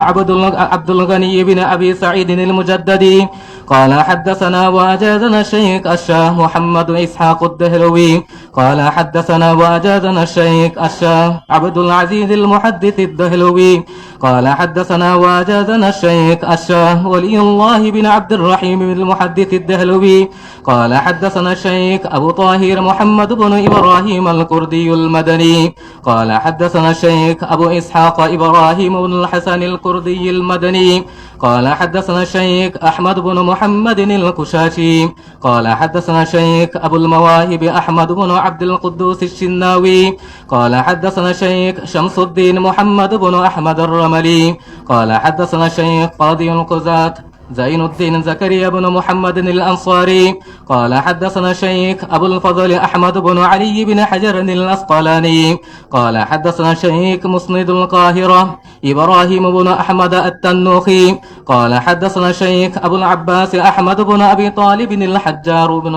عبد الغني بن أبي سعيد المجددي قال حدثنا وأجازنا الشيخ الشاه محمد إسحاق الدهلوي قال حدثنا وأجازنا الشيخ الشاه عبد العزيز المحدث الدهلوي قال حدثنا وأجازنا الشيخ الشاه ولي الله بن عبد الرحيم المحدث الدهلوي قال حدثنا الشيخ أبو طاهر محمد بن إبراهيم الكردي المدني قال حدثنا الشيخ أبو إسحاق إبراهيم بن الحسن الكردي المدني قال حدثنا الشيخ أحمد بن محمد الكشاشي قال حدثنا الشيخ أبو المواهب أحمد بن عبد القدوس الشناوي قال حدثنا الشيخ شمس الدين محمد بن أحمد الرملي قال حدثنا الشيخ قاضي القزاة زين الدين زكريا بن محمد الأنصاري قال حدثنا الشيخ أبو الفضل أحمد بن علي بن حجر الأسقلاني قال حدثنا الشيخ مسند القاهرة إبراهيم بن أحمد التنوخي قال حدثنا الشيخ أبو العباس أحمد بن أبي طالب الحجار بن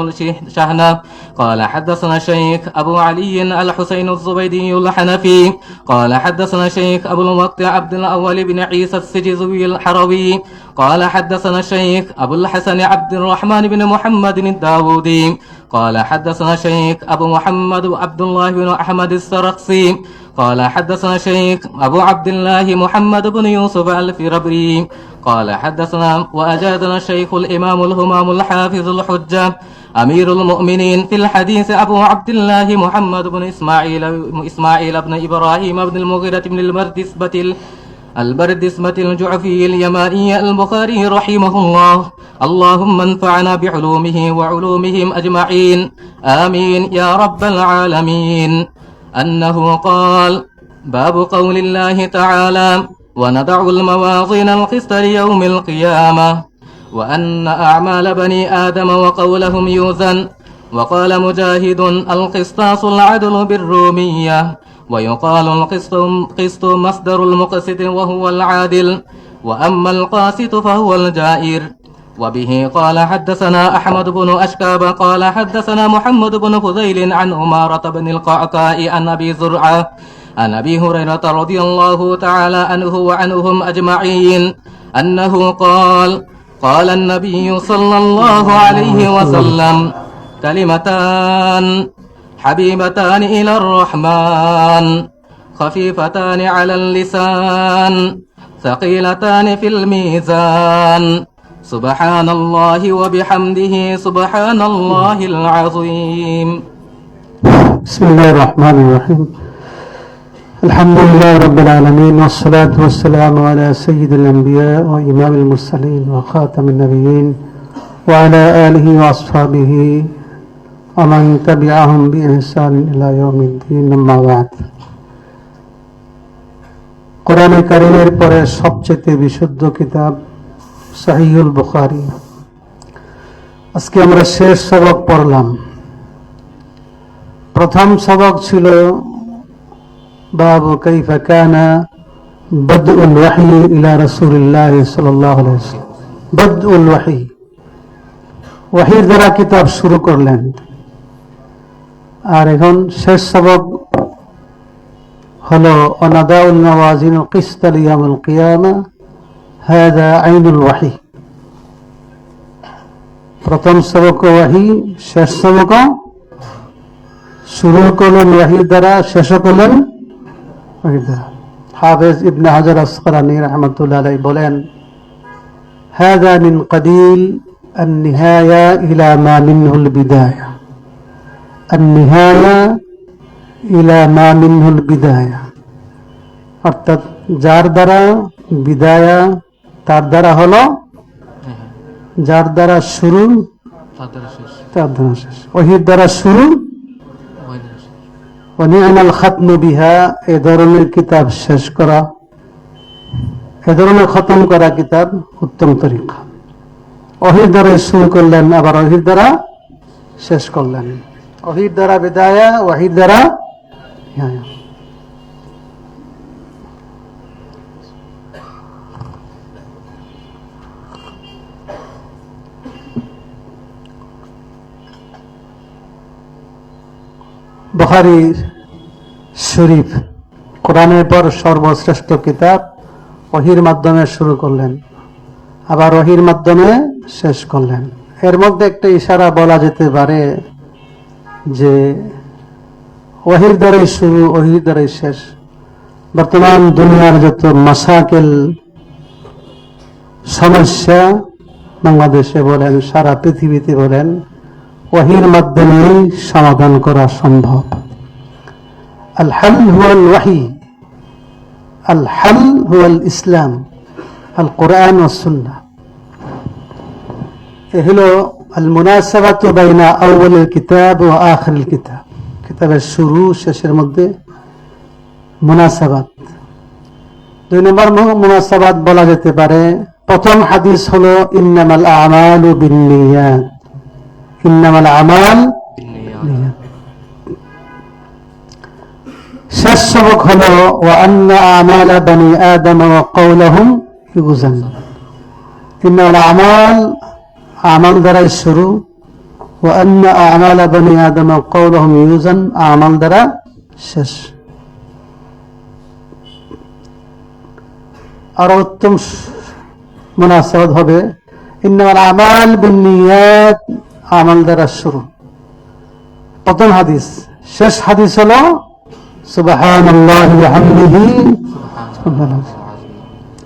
الشهنة قال حدثنا الشيخ أبو علي الحسين الزبيدي الحنفي قال حدثنا الشيخ أبو المقطع عبد الأول بن عيسى السجزوي الحروي قال حدثنا الشيخ أبو الحسن عبد الرحمن بن محمد الداودي قال حدثنا الشيخ أبو محمد عبد الله بن أحمد السرخسي قال حدثنا الشيخ أبو عبد الله محمد بن يوسف الفربري قال حدثنا وأجازنا الشيخ الإمام الهمام الحافظ الحجة أمير المؤمنين في الحديث أبو عبد الله محمد بن إسماعيل بن إبراهيم بن المغيرة بن البردسمة الجعفي اليماني البخاري رحمه الله اللهم انفعنا بعلومه وعلومهم أجمعين آمين يا رب العالمين أنه قال باب قول الله تعالى ونضع الموازين القسط ليوم القيامة وأن أعمال بني آدم وقولهم يوزن وقال مجاهد القسطاس العدل بالرومية ويقال القسط مصدر المقسط وهو العادل وأما القاسط فهو الجائر وبه قال حدثنا أحمد بن أشكاب قال حدثنا محمد بن فضيل عن أمارة بن القعقاء عن أبي زرعة عن أبي هريرة رضي الله تعالى عنه وعنهم أجمعين أنه قال النبي صلى الله عليه وسلم كلمتان حبيبتان إلى الرحمن خفيفتان على اللسان ثقيلتان في الميزان سبحان الله وبحمده سبحان الله العظيم. بسم الله الرحمن الرحيم. الحمد لله رب العالمين والصلاة والسلام على سيد الأنبياء وإمام المرسلين وخاتم النبيين وعلى آله وأصحابه ومن تبعهم بإحسان إلى يوم الدين أما بعد. কোরআনে কারীমের পরে সবচেয়ে বিশুদ্ধ কিতাব সহিহুল বুখারী। আজকে আমরা শেষ সবক পড়লাম। প্রথম সবক ছিল বাবু কাইফা কানা বাদউল ওয়াহয়ি ইলা রাসূলিল্লাহ সাল্লাল্লাহু আলাইহি ওয়াসাল্লাম। বাদউল ওয়াহয়ি, ওয়াহীর দ্বারা কিতাব শুরু করলেন। আর এখন শেষ সবক হলো ওয়ানাদাউল মাওয়াজিনুল কিসত লিয়াউমিল কিয়ামা হাযা আইনুল ওয়াহী। প্রথম সবক ওয়াহী, শেষ সবক শুরু করলেন ওয়াহীর দ্বারা, শেষ করলেন ওয়াহীর দ্বারা। হাফেজ ইবনে হাজার আসকালানী রাহমাতুল্লাহ আলাইহি বলেন হাযা মিন কদিল النهاية إلى ما منه البداية. النهاية إلى ما منه البداية অর্থাৎ যার দ্বারা বিদায়া তার দ্বারা হলো, যার দ্বারা শুরু তার দ্বারা শেষ। ওহির দ্বারা শুরু ওয়ানি'মাল খাতমু বিহা, এ ধরনের কিতাব শেষ করা, এ ধরনের খতম করা কিতাব উত্তম তরিকা। ওহির দ্বারা শুরু করলেন, আবার ওহির দ্বারা শেষ করলেন। ওহির দ্বারা বিদায়া, ওহির দ্বারা নিহায়া। বুখারী শরীফ কোরআনের পর সর্বশ্রেষ্ঠ কিতাব ওহীর মাধ্যমে শুরু করলেন, আবার ওহীর মাধ্যমে শেষ করলেন। এর মধ্যে একটা ইশারা বলা যেতে পারে যে ওহীর দ্বারাই শুরু, ওহীর দ্বারাই শেষ। বর্তমান দুনিয়ার যত মাসাকেল, সমস্যা বাংলাদেশে বলেন, সারা পৃথিবীতে বলেন, ওহীর মাধ্যমেই সমাধান করা সম্ভব। আল হাল হুয়াল ওয়াহি, আল হাল হুয়াল ইসলাম, আল কোরআন ওয়াস সুন্নাহ। এ হলো আল মুনাসাবাতু বাইনা আউয়ালিল কিতাব ওয়া আখিরিল কিতাব। কিতাবের শুরু শেষের মধ্যে মুনাসাবাত। 2 নম্বর মুনাসাবাত বলা যেতে পারে, প্রথম হাদিস হলো ইন্নামাল আমালু বিন্নিয়াত, ইন্নামাল আমাল বিন্নিয়াত। শেষ সবক হলো ওয়া আন্না আমালা বানি আদম ওয়া কওলুহুম ইউজান। ইন্নামাল আমাল, আমাল দ্বারা শুরু, ওয়া আন্না আমালা বানি আদম ওয়া কওলুহুম ইউজান, আমাল দ্বারা শেষ। আর উত্তম মুনাসাবাত হবে ইন্নামাল আমাল বিন্নিয়াত, আমাল দ্বারা শুরু, প্রথম হাদিস। শেষ হাদিস হলো সুবহানাল্লাহি ওয়া বিহামদিহি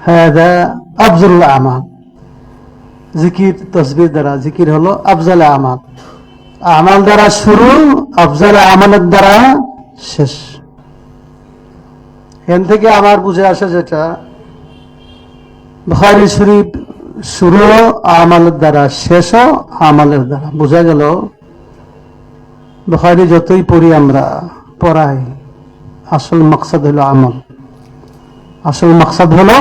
হাযা আফজালুল আমাল। জিকির, তাসবিহ দ্বারা জিকির হলো আফজাল আমাল। আমাল দ্বারা শুরু, আফজাল আমালের দ্বারা শেষ। এখান থেকে আমার বুঝে আসে যেটা, বুখারী শরীফ শুরু আমালের দ্বারা, শেষও আমালের দ্বারা। বোঝা গেল বুখারী যতই পড়ি আমরা, পড়াই, আসল মাকসাদ হলো আমল। আসল মাকসাদ হলো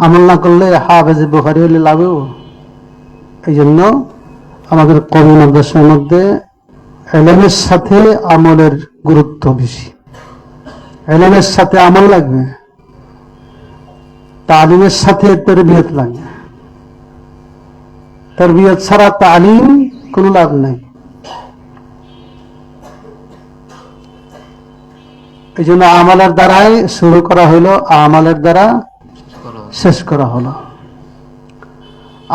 আমল না করলে হাফেজ বুখারী হলে লাগেও। এই জন্য আমাদের কওমি মাদ্রাসার মধ্যে ইলমের সাথে আমলের গুরুত্ব বেশি। ইলমের সাথে আমল লাগবে, তালিমের সাথে তারবিয়ত লাগবে। তারবিয়ত ছাড়া তালিম কোনো লাভ নাই। এই জন্য আমলের দ্বারাই শুরু করা হলো, আমলের দ্বারা শেষ করা হলো।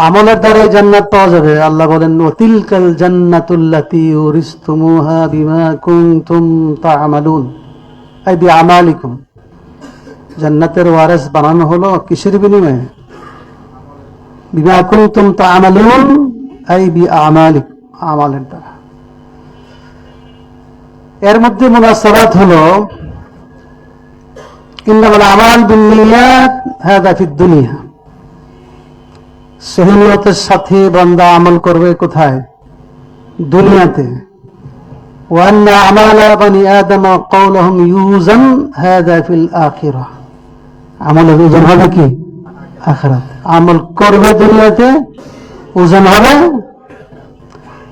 আমলের দ্বারাই জান্নাত পাওয়া যাবে। আল্লাহ বলেন ওয়াতিলকাল জান্নাতুল্লাতী উরিসতুমুহা বিমা কুনতুম তা'মালুন, আই বিআমালিকুম। জান্নাতের ওয়ারিস বানানো হলো কিসের বিনিময়ে? বিমা কুনতুম তা'মালুন, আই বিআমালিকুম, আমালের দ্বারা। এর মধ্যে মুনাসাবাত হলো ইন্নামাল আমাল বিন্নিয়াত হাযা ফিদ দুনিয়া। সহিহ নিয়তের সাথে বান্দা আমল করবে কোথায়? দুনিয়াতে। ওয়া আন্না আমালা বানি আদম ওয়া কওলুহুম ইউজান হাযা ফিল আখিরাহ। আমলের ওজন হবে কি? আখিরাত। আমল করবে দুনিয়াতে, ওজন হবে।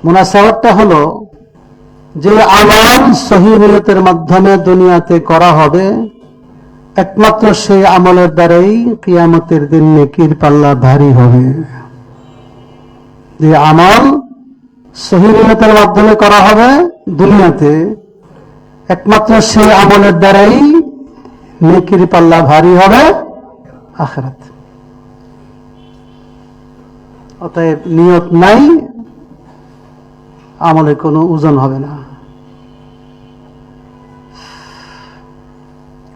মুনাসাবাতটা হলো যে আমল সহিহ নিয়তের মাধ্যমে দুনিয়াতে করা হবে, একমাত্র সেই আমলের দ্বারাই কিয়ামতের দিন নেকির পাল্লা ভারী হবে। যে আমল সহিহ নিয়তের মাধ্যমে করা হবে দুনিয়াতে, একমাত্র সেই আমলের দ্বারাই নেকির পাল্লা ভারী হবে আখিরাত। অতএব নিয়ত নাই, আমলে কোনো ওজন হবে না।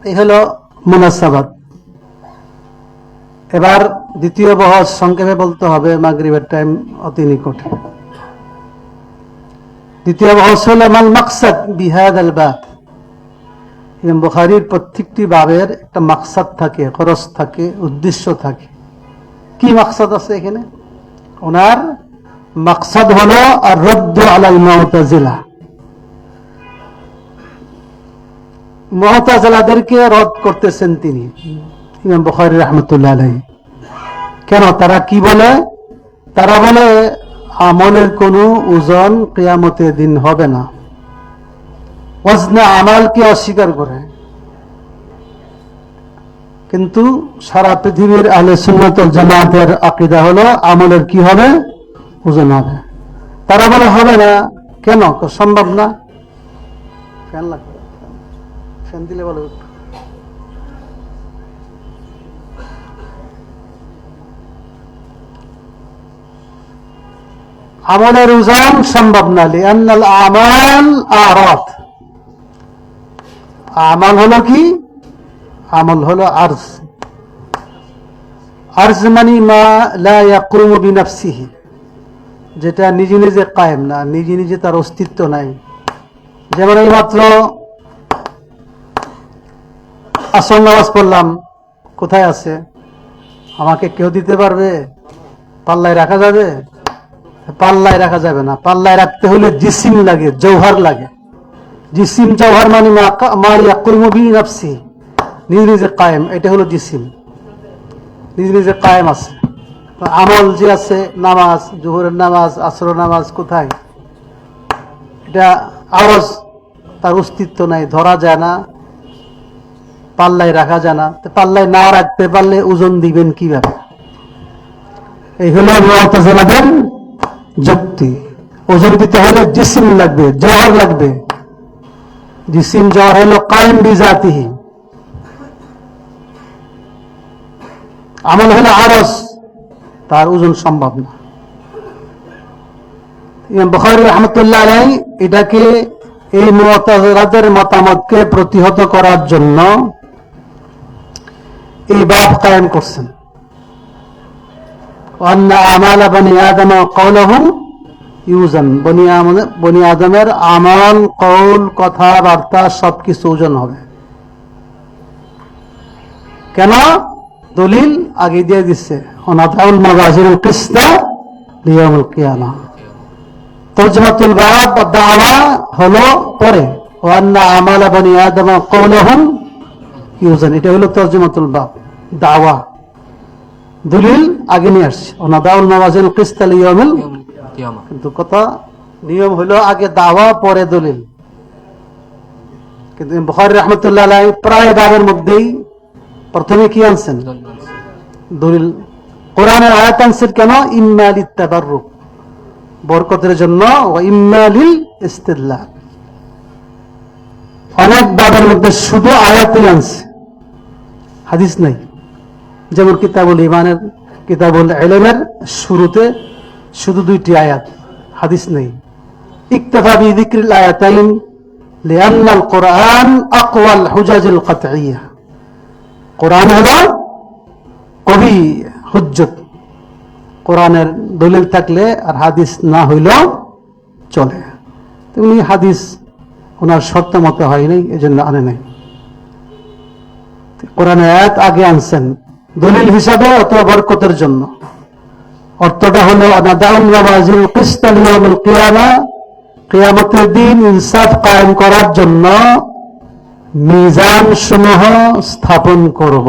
এই হলো মুনাসাবাত। এবার দ্বিতীয় বহস সংক্ষেপে বলতে হবে, মাগরিবের টাইম অতি নিকটে। দ্বিতীয় বহস হলো মাল মাকসাদ বিহাদাল বাব। ইমাম বুখারীর প্রত্যেকটি বাবের একটা মাকসাদ থাকে, খরচ থাকে, উদ্দেশ্য থাকে। কি মাকসাদ আছে এখানে? ওনার মাকসাদ হলো আর রদ্দু আলাল মুতাজিলা। মুতাজিলাদেরকে রদ করতেছেন তিনি, ইমাম বুখারী রাহমাতুল্লাহ আলাইহি। কেন? তারা কি বলে? তারা বলে আমলের কোনো ওজন কিয়ামতের দিন হবে না। ওয়াজনে আমালকে অস্বীকার করে। কিন্তু সারা পৃথিবীর আহলে সুন্নাত ওয়াল জামাতের আকীদা হলো আমলের কি হবে? ওজন হবে। তারা বলে হবে না। কেন? সম্ভব না। ফ্যান লাগবে, ফ্যান দিলে বলে আমলের ওজন সম্ভব না, লিআন্নাল আমাল আরাদ। আমল হলো কি? আমল হলো আরজ। আরজ মানে মা লা ইয়াকুমু বিনাফসিহি, যেটা নিজে নিজে কায়েম না, নিজে নিজে তার অস্তিত্ব নাই। যেমন এই মাত্র আসর নামাজ পড়লাম, কোথায় আছে? আমাকে কেউ দিতে পারবে? পাল্লায় রাখা যাবে? পাল্লায় রাখা যাবে না। পাল্লায় রাখতে হলে জিসিম লাগে, জৌহার লাগে। জিসিম জৌহার মানে মা ইয়াকুমু বিনাফসিহি, নিজে নিজে কায়েম। এটা হলো জিসিম, নিজে নিজে কায়েম আছে। আমল যে আছে, নামাজ, জোহরের নামাজ, আসরের নামাজ, কোথায়? এটা আওয়াজ, তার অস্তিত্ব নাই, ধরা যায় না, পাল্লায় রাখা যায় না। পাল্লায় না রাখতে পারলে ওজন দিবেন কিভাবে? এই হলো মুতাজিলাদের যুক্তি। ওজন দিতে হলে জিসিম লাগবে, জওহর লাগবে। জিসিম জওহর হলো কায়েম বিজাতিহি। আমল হলো আরজ, তার ওজন সম্ভব না। ইমাম বুখারী রাহমাতুল্লাহ আলাইহি এটাকে, এই মুতাজিলাদের মতামতকে প্রতিহত করার জন্য এই বাব কায়েম করছেন। ওয়ান্না আমালা বনি আদম কওলুহুম ইউজান, বনি আদমের আমল, কওল, কথাবার্তা সবকিছু ওজন হবে। কেন? দলিল আগে দিয়ে দিচ্ছে, ওনাদাউল মাওয়াজিনুল কিসতা লিয়াউমিল কিয়ামাহ। তরজমাতুল বাব দাওয়া হলো পরে, ওয়ান্না আমালা বনি আদম কওলুহুম ইউজান, এটা হলো তরজমাতুল বাব, দাওয়া। দলিল আগে নিয়ে আসছে, ওনাদাউল মাওয়াজিনুল কিসতা লিয়াউমিল কিয়ামাহ। কিন্তু কথা, নিয়ম হলো আগে দাওয়া, পরে দলিল। কিন্তু বুখারী রাহমাতুল্লাহ আলাইহি প্রায় বাবের মধ্যেই প্রথমে কি আনছেন? দলিল। কোরআনের আয়াত আনছেন কেন? ইম্মা লিত্তাবাররুক, বরকতের জন্য, ওয়া ইম্মা লিল ইস্তিদলাল। অনেক বাবের মধ্যে শুধু আয়াতই আনছে, হাদিস নাই। যেমন কিতাবুল ঈমানের, কিতাবুল ইলমের শুরুতে শুধু 2টি আয়াত, হাদিস নেই। ইকতাফা বিযিকরিল আয়াতাইন লিআন্নাল কুরআন আকওয়াল হুজাজিল কাতইয়্যাহ। কোরআন হলো কবি হুজ্জত। কোরআনের দলিল থাকলে আর হাদিস না হইলেও চলে। তেমনি হাদিস ওনার শর্ত মতো হয় নাই, এজন্য আনে নাই। কোরআনের আয়াত আগে আনছেন দলিল হিসাবে অথবা বরকতের জন্য। অর্থটা হলো ওনাদাউল মাওয়াজিনুল কিসতা লিয়াউমিল কিয়ামাহ, কিয়ামতের দিন ইনসাফ কায়েম করার জন্য মিজান সমূহ স্থাপন করব।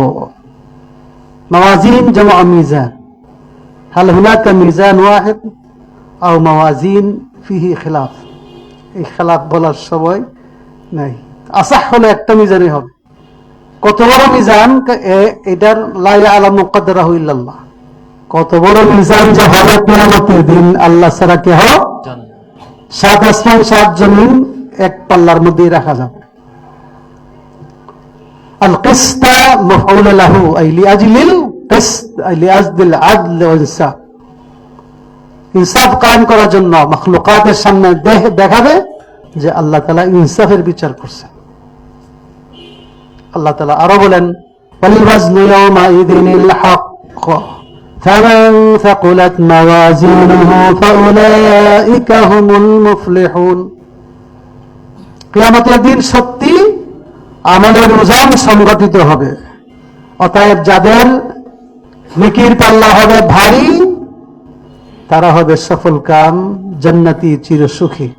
মাওয়াজিন জামা মিজান। হাল হুনাকা মিজান ওয়াহিদ আও মাওয়াজিন ফিহি খিলাফ? এই খিলাফ বলার সময় নাই। আসাহ হলো একটা মিজানই হবে। কত বড় মিজান? এটার লা ইয়ালামু কদরাহু ইল্লাল্লাহ। কত বড় মিজান যে হবে কিয়ামতের দিন, আল্লাহ ছাড়া কে হবে? 7 আসমান 7 জমিন এক পাল্লার মধ্যে রাখা যাবে। আল কিসতা মাফউল লাহু, আই লিআজলিল কিসত, আই লিআজলিল আদল ওয়াল ইনসাফ। ইনসাফ কায়েম করার জন্য মাখলুকাতের সামনে দেখাবে যে আল্লাহ তাআলা ইনসাফের বিচার করছেন। আল্লাহ তাআলা আরো বলেন, ওয়াল ওয়াজনু ইয়াওমাইযিনিল হক ফামান সাকুলাত মাওয়াজিনুহু ফাউলাইকা হুমুল মুফলিহুন। কিয়ামতের দিন সত্যি আমাদের ওজন সংগঠিত হবে। অতএব যাদের নেকির পাল্লা হবে ভারী, তারা হবে সফল কাম, জান্নাতি, চিরসুখী।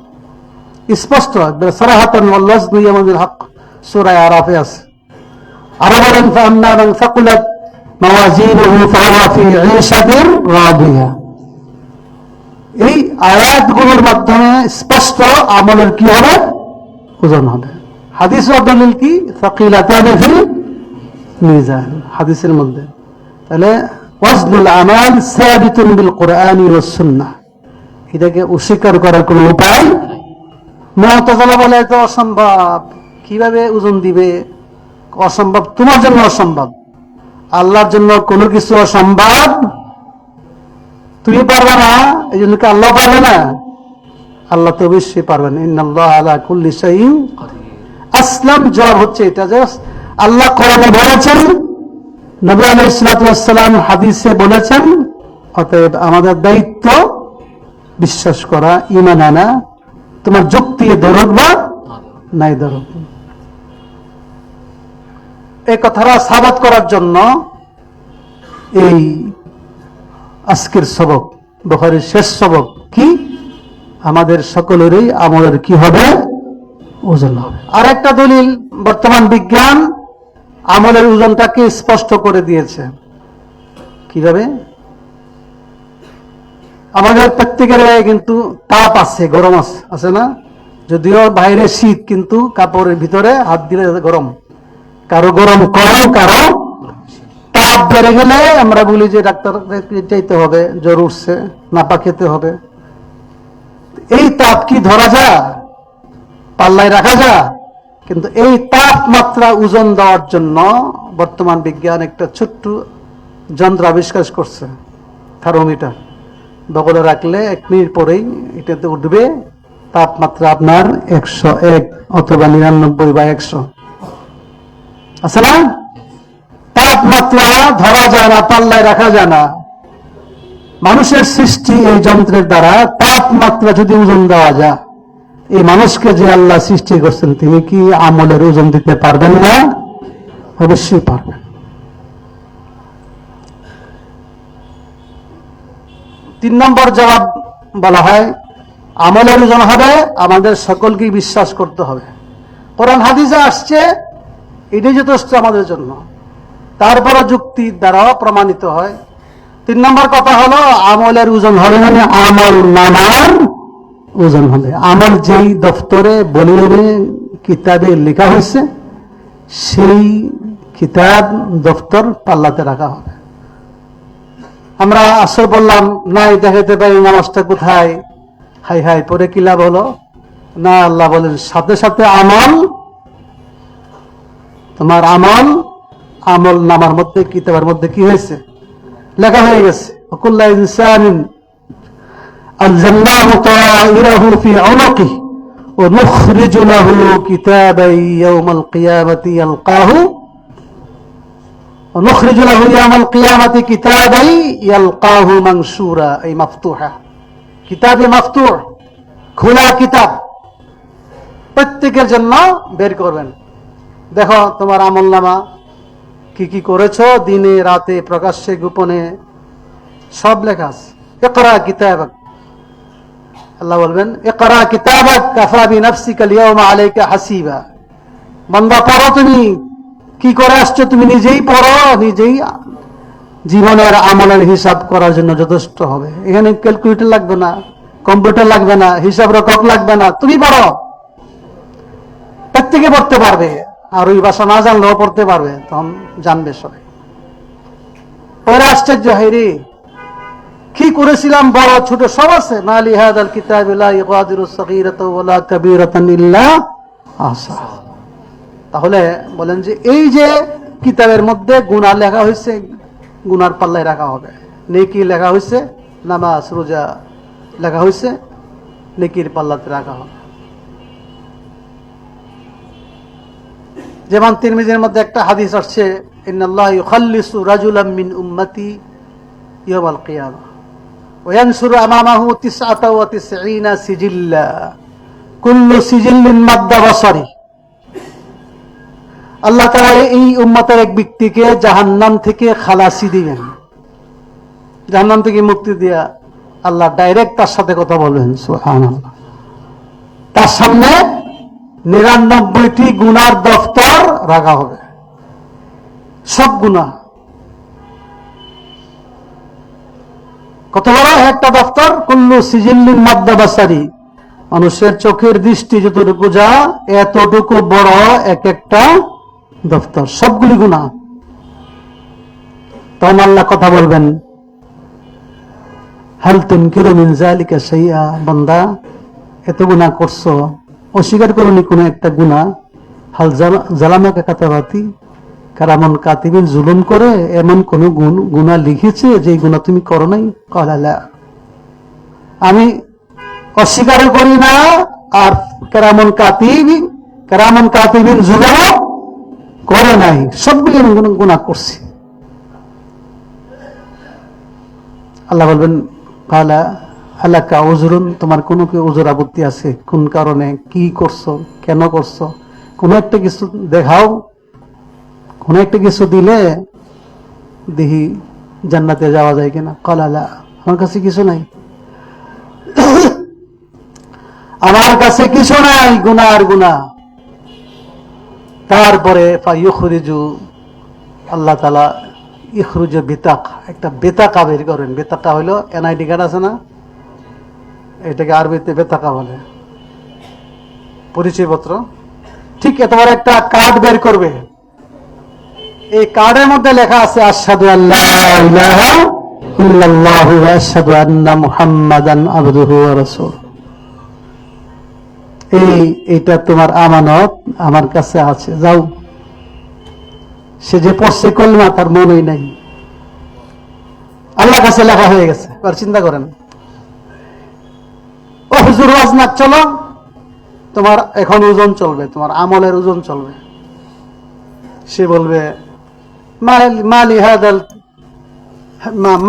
স্পষ্ট সরাহাতান ওয়াল ওয়াজনু ইয়াওমাইযিল হক, সূরা আরাফে আছে। আরো বলেন, ফাআম্মা মান সাকুলাত মাওয়াজিনুহু ফাহুয়া ফি ঈশাতির রাদিয়া। এই আয়াতগুলোর মাধ্যমে স্পষ্ট আমলের কি হবে? ওজন হবে। হাদিস ও দলিল কি? সাকিলাতান ফিল মিজান, হাদিসের মধ্যে। তাহলে ওয়াজনুল আমাল সাবিতুন বিল কুরআনি ওয়াস সুন্নাহ, এটাকে অস্বীকার করার কোনো উপায় নাই। মুতাজিলা বলে তো অসম্ভব, কিভাবে ওজন দিবে? অসম্ভব, তোমার জন্য অসম্ভব, আল্লাহর জন্য কোনো কিছু অসম্ভব তুমি পারবে না, এই জন্য কি আল্লাহ পারবে না? আল্লাহ তো অবশ্যই পারবেন। ইন্নাল্লাহ আলা কুল্লি শাইইন আসলাম। জবাব হচ্ছে এটা যে আল্লাহ কোরআনে বলেছেন, নবী আলাইহিস সালাতু ওয়াস সালাম হাদিসে বলেছেন, অতএব আমাদের দায়িত্ব বিশ্বাস করা, ঈমান আনা। তোমার যুক্তি ধরুক বা নাই ধরুক। এই কথাটা সাবাত করার জন্য এই আজকের সবক, বুখারীর শেষ সবক কি, আমাদের সকলেরই আমলের কি হবে, ওজন হবে। আর একটা দলিল, বর্তমান বিজ্ঞান আমলের ওজনটাকে স্পষ্ট করে দিয়েছে। কিভাবে? আমাদের প্রত্যেকের গায়ে কিন্তু তাপ আছে, গরম আছে না? যদিও বাইরে শীত, কিন্তু কাপড়ের ভিতরে হাত দিলে গরম। কারো গরম কম, কারো তাপ বেড়ে গেলে আমরা বলি যে ডাক্তার চাইতে হবে, জ্বর উঠছে, নাপা খেতে হবে। এই তাপ কি ধরা যায়, পাল্লায় রাখা যায়? কিন্তু এই তাপমাত্রা ওজন দেওয়ার জন্য বর্তমান বিজ্ঞান একটা ছোট্ট যন্ত্র আবিষ্কার করছে, থার্মোমিটার। বগলে রাখলে 1 মিনিট পরেই এটাতে উঠবে তাপমাত্রা আপনার 101 অথবা 99 বা 100 আছে না? তাপমাত্রা ধরা যায় না, পাল্লায় রাখা যায় না। মানুষের সৃষ্টি এই যন্ত্রের দ্বারা তাপমাত্রা যদি ওজন দেওয়া যায়, এই মানুষকে যে আল্লাহ সৃষ্টি করছেন, তিনি কি আমলের ওজন দিতে পারবেন না? অবশ্যই পারবেন। 3 নম্বর জবাব বলা হয়, আমলের ওজন হবে, আমাদের সকলকেই বিশ্বাস করতে হবে। কোরআন হাদিসে আসছে, এটাই যথেষ্ট আমাদের জন্য। তারপরে যুক্তির দ্বারাও প্রমাণিত হয়। 3 নম্বর কথা হলো, আমলের ওজন হবে মানে আমল নামার ওজন হবে। আমল যেই দফতরে, বলিয়ে, কিতাবে লেখা হয়েছে, সেই কিতাব দফতর পাল্লাতে রাখা হবে। আমরা আসর বললাম, নাই দেখাতে পারি নামাজটা কোথায়, হাই হাই পরে কি লাভ হলো? না, আল্লাহ বলেন সাথে সাথে আমল, তোমার আমল আমল নামার মধ্যে, কিতাবের মধ্যে কি হয়েছে, লেখা হয়ে গেছে। ওয়াকুল্লু ইনসানিন আলজামনাহু তাইরাহু ফি উনুকিহি ওয়া নুখরিজু লাহু কিতাবান ইয়াওমাল কিয়ামাতি ইয়ালকাহু ওয়া নুখরিজু লাহু ইয়াওমাল কিয়ামাতি কিতাবান ইয়ালকাহু মানশুরা, এই মাফতুহা, কিতাবে মাফতুহ, খোলা কিতাব প্রত্যেকের জন্য বের করবেন। দেখো তোমার আমলনামা কি কি করেছো, দিনে রাতে, প্রকাশ্যে গোপনে, সব লেখা আছে। ইকরা কিতাবাক, আল্লাহ বলবেন ইকরা কিতাবাক কাফা বিনাফসিকা আল-ইয়াওমা আলাইকা হাসিবা। বান্দা পড়ো, তুমি কি করে আসছো তুমি নিজেই পড়ো, নিজেই জীবনের আমলের হিসাব করার জন্য যথেষ্ট হবে। এখানে ক্যালকুলেটর লাগবে না, কম্পিউটার লাগবে না, হিসাব রক্ষক লাগবে না, তুমি পড়ো। প্রত্যেকে পড়তে পারবে, আর ওই ভাষা না জানলেও পড়তে পারবে, তখন জানবে সবাই। পরে আশ্চর্য হয়, রে কি করেছিলাম, বড় ছোট সব আছে। মালি হাদাল কিতাব লা ইগাদিরু সগীরাতাও ওয়ালা কাবীরাতান ইল্লা আহসাহা। তাহলে বলেন যে এই যে কিতাবের মধ্যে গুনাহ লেখা হয়েছে, গুনার পাল্লায় রাখা হবে। নেকি লেখা হয়েছে, নামাজ রোজা লেখা হয়েছে, নেকির পাল্লাতে রাখা হবে। যেমন তিরমিজির মধ্যে একটা হাদিস আসছে, ইন্নাল্লাহ ইউখাল্লিসু রাজুলাম মিন উম্মতি ইয়াওমাল কিয়ামাহ ওয়া ইয়ানসুরু আমামাহু 99 সিজিল্লা কুল্লু সিজিল্লিন মাদ্দা বাসারি। আল্লাহ তাআলা এই উম্মতের এক ব্যক্তিকে জাহান্নাম থেকে খালাসি দিবেন, জাহান্নাম থেকে মুক্তি দিয়া আল্লাহ ডাইরেক্ট তার সাথে কথা বলবেন। সুবহানাল্লাহ। তার সামনে 99টি গুনার দফতর রাখা হবে, সব গুনাহ। কত বড় একটা দফতর, কুল্লু সিজিল্লিন মাদ্দা বাসারি, মানুষের চোখের দৃষ্টি যতটুকু যা, এতটুকু বড় এক একটা দফতর, সবগুলি গুনাহ। তখন আল্লাহ কথা বলবেন, হাল তুনকিরু মিন যালিকা শাইআ, বান্দা এত গুনাহ করছো, অস্বীকার করনি কোন একটা গুনাহ। হাল জালামাকা কাতাবাতি, কারামন কাতিবিন জুলুম করে এমন কোন গুনাহ লিখেছে যে গুনাহ তুমি করো নাই? ক্বালা লা, আমি অস্বীকার করি না, আর কেরামন কাতিবিন যুগও করে নাই, সবগুলি গুনাহ করছি। আল্লাহ বলবেন কালা আলাকা উজরুন, তোমার কোনো কি উজর আপত্তি আছে? কোন কারণে, কি করছো, কেন করছো? কোন একটা কিছু দেখাও, কোন একটা কিছু দিলে দেখি জান্নাতে যাওয়া যায় কিনা। কালা লা, আমার কাছে কিছু নাই, আমার কাছে কিছু নাই, গুনাহ আর গুনাহ। তারপরে আল্লাহ তাআলা ইখরুজ বিতাক, একটা বেতাকা বের করেন। বেতাকা হইলো এনআইডি কার্ড আছে না, এটাকে আরবিতে বেতাকা বলে, পরিচয়পত্র। ঠিক এত বড় একটা কার্ড বের করবে, এই কার্ডের মধ্যে লেখা আছে আশহাদু আল্লা ইলাহা ইল্লাল্লাহু ওয়া আশহাদু আন্না মুহাম্মাদান আবদুহু ওয়া রাসূলুহু। এইটা তোমার আমানত, আমার কাছে আছে, যাও। সে যে পড়ছে কলমা, তার মনেই নাই, আল্লাহর কাছে লেখা হয়ে গেছে। আর চিন্তা করেন, ও হুজুর ওয়াজ না, চলো, তোমার এখন ওজন চলবে, তোমার আমলের ওজন চলবে। সে বলবে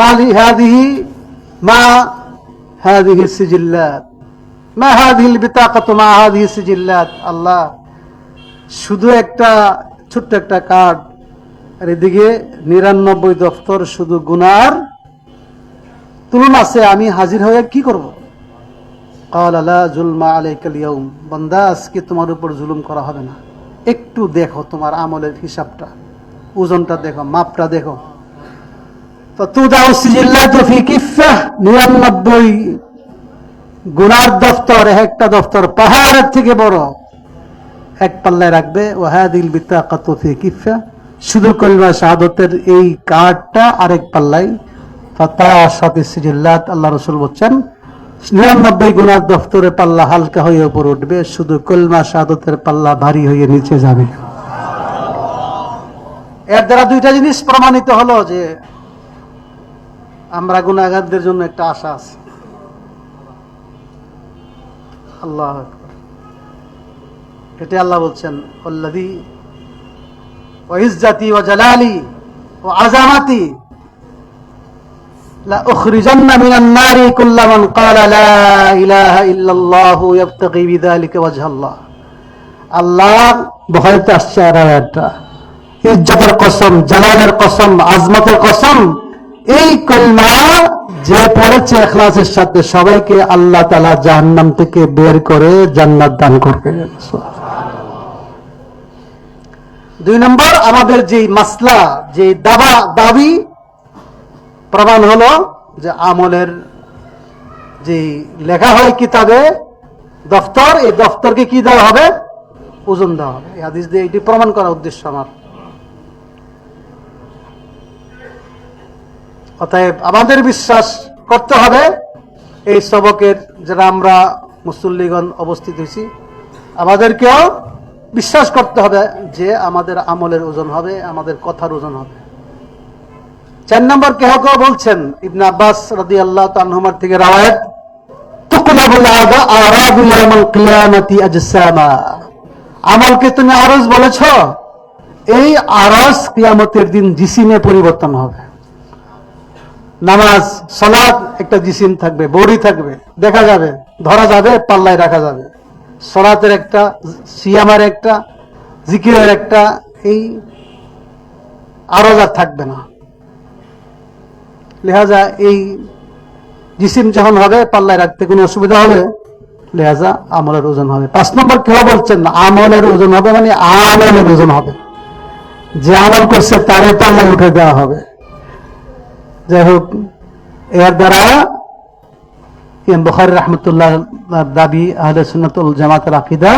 মালি হাদিহি সিজিল্লাত, মা হাদিহিল বিতাকাতু মা হাদিহি সিজিল্লাত। আল্লাহ, শুধু একটা ছোট্ট একটা কার্ড, আর এদিকে 99 দফতর শুধু গুনার তুলনা আছে, আমি হাজির হয়ে কি করব? ক্বালা লা যুলমা আলাইকাল ইয়াউম, বান্দা আজকে তোমার উপর জুলুম করা হবে না। একটু দেখো তোমার আমলের হিসাবটা, ওজনটা দেখো, মাপটা দেখো। ফাতুদাউ সিজিল্লাতু ফি কিফফাহ, 99 গুনার দফতর, একটা দফতর পাহাড়ের থেকে বড়, এক পাল্লায় রাখবে। ওয়া হাদিল বিতাকাতু ফি কিফফাহ, শুধু কলিমা শাহাদাতের এই কার্ডটা আরেক পাল্লায়। ফাতাশাত সিজিল্লাত, আল্লাহ রাসূল বলেন 99 গুনার দফতরে পাল্লা হালকা হয়ে উপর উঠবে, শুধু কলিমা শাহাদাতের পাল্লা ভারী হয়ে নিচে যাবে। এর দ্বারা দুইটা জিনিস প্রমাণিত হলো যে আমরা গুনাহগারদের জন্য একটা আশা আছে। আল্লাহু আকবার। এটা আল্লাহ বলছেন, আল্লাযী ওয়া ইজ্জতি ওয়া জালালি ওয়া আযামাতি লা উখরিজান্না মিনান নারি কুল্লামান ক্বালা লা ইলাহা ইল্লাল্লাহু ইয়াবতাগি বিযালিকা ওয়াজহাল্লাহ। আল্লাহ বুখারীতে আসছে আয়াতটা, ইজ্জতের কসম, জালালের কসম, আজমতের কসম, এই কলমা যে পড়েছে ইখলাসের সাথে, সবাইকে আল্লাহ তাআলা জাহান্নাম থেকে বের করে জান্নাত দান করবে। দুই নম্বর, আমাদের যে মাসলা, যে দাবি, প্রমাণ হলো যে আমলের যে লেখা হয় কিতাবে দফতর, এই দফতরকে কি দেওয়া হবে? ওজন দেওয়া হবে। এই হাদিস দিয়ে এটি প্রমাণ করার উদ্দেশ্য আমার। অতএব আমাদের বিশ্বাস করতে হবে, এই সবকের যারা আমরা মুসল্লিগণ উপস্থিত হয়েছি, আমাদেরকেও বিশ্বাস করতে হবে যে আমাদের আমলের ওজন হবে, আমাদের কথার ওজন হবে। 4 নম্বর, কেহ কেউ বলছেন, ইবনে আব্বাস রাদিয়াল্লাহু তাআলা আনহুমার থেকে রাওয়ায়াত, তুকলাবুল আরাদু ইয়াউমাল কিয়ামাতি আজসামা। আমলকে তুমি আরজ বলেছো, এই আরজ কিয়ামতের দিন জিসিমে পরিবর্তন হবে। নামাজ, সালাত একটা জিসিম থাকবে, বডি থাকবে, দেখা যাবে, ধরা যাবে, পাল্লায় রাখা যাবে। সালাতের একটা, সিয়ামের একটা, জিকিরের একটা, এই আরজ আর থাকবে না। লিহাজা এই জিসিম যখন হবে, পাল্লায় রাখতে কোনো অসুবিধা হবে, লিহাজা আমলের ওজন হবে। 5 নম্বর, কেউ বলছেন আমলের ওজন হবে মানে আমলের ওজন হবে, যে আমল করছে তারে পাল্লায় উঠে দেওয়া হবে। যাই হোক, এর দ্বারা ইমাম বুখারী রাহমাতুল্লাহ দাবি, আহলে সুন্নাত ওয়াল জামাতের আকীদা,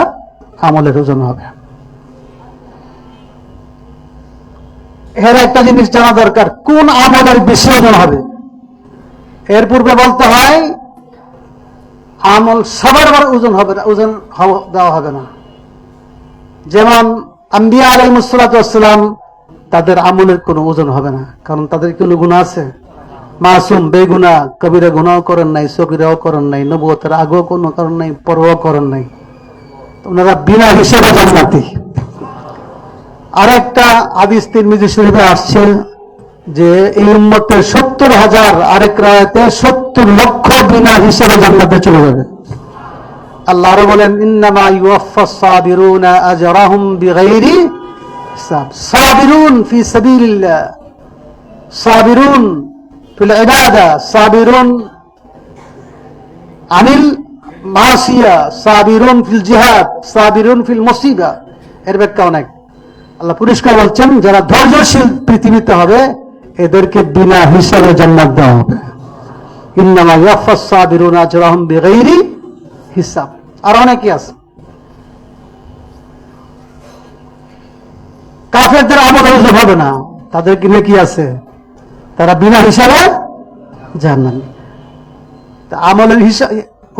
আমলের ওজন হবে। এর একটা জিনিস জানা দরকার, কোন আমলের বেশি ওজন হবে। এর পূর্বে বলতে হয় আমল সবার ওজন হবে না, ওজন দেওয়া হবে না। যেমন আম্বিয়া আলাইহিস সালাতু ওয়াস সালাম, তাদের আমলের কোনো ওজন হবে না, কারণ তাদের কোনো গুনাহ আছে? মাসুম, বেগুনা, কবিরা গুনাহ করেন নাই, সগীরাও করেন নাই, নবুয়তের আগেও কোনো করেন নাই, পরেও করেন নাই, ওনারা বিনা হিসেবে জান্নাতি। আরেকটা হাদিস তিরমিজি শরীফে আসছে যে এই উম্মতের 70,000, আরেক রায়াতে 70 লক্ষ বিনা হিসেবে জান্নাতে চলে যাবে। আল্লাহ আরো বলেন, ইন্নামা ইউওয়াফাস সাবিরুনা আজরাহুম বিগাইরি হিসাব। সাবিরুন ফি সাবিলিল্লাহ, সাবিরুন ফিল ইবাদা, সাবিরুন আনিল মাসিয়া, সাবিরুন ফিল জিহাদ, সাবিরুন ফিল মুসিবা। এর ব্যাখ্যা অনেক। আল্লাহ পরিষ্কার বলছেন, যারা ধৈর্যশীল পৃথিবীতে হবে এদেরকে বিনা হিসাবে জান্নাত দেওয়া হবে। ইন্নামা ইয়াফাস সাবিরুনা আজরাহুম বিগাইরি হিসাব। আর অনেকে আছে কাফেরদের আমল ওজন হবে না, তাদের কি নেকি আছে, তারা বিনা হিসাবে জান্নাত। আমলের হিসাব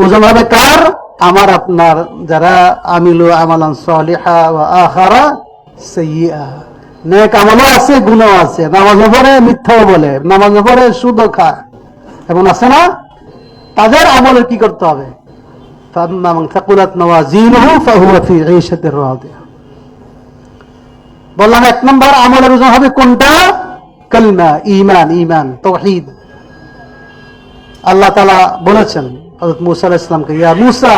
ওজন হবে কার? আমার আপনার, যারা আমিলু আমালান সালিহা ওয়া আখারা সাইয়্যা, নেক আমলও আছে, গুনাহ আছে, নামাজও পড়ে, মিথ্যাও বলে, নামাজও পড়ে, সুদও খায়, এমন আছে না? তাদের আমলের কি করতে হবে? ফাম্মা মান থাকুলাত মাওয়াজিনুহু ফাহুয়া ফি ঈশাতির রাদিয়া। বললাম এক নম্বর আমলের ওজন হবে কোনটা? কালমা, ঈমান, ঈমান, তাওহীদ। আল্লাহ তাআলা বলেছেন হযরত মূসা আলাইহিস সালামকে, ইয়া মূসা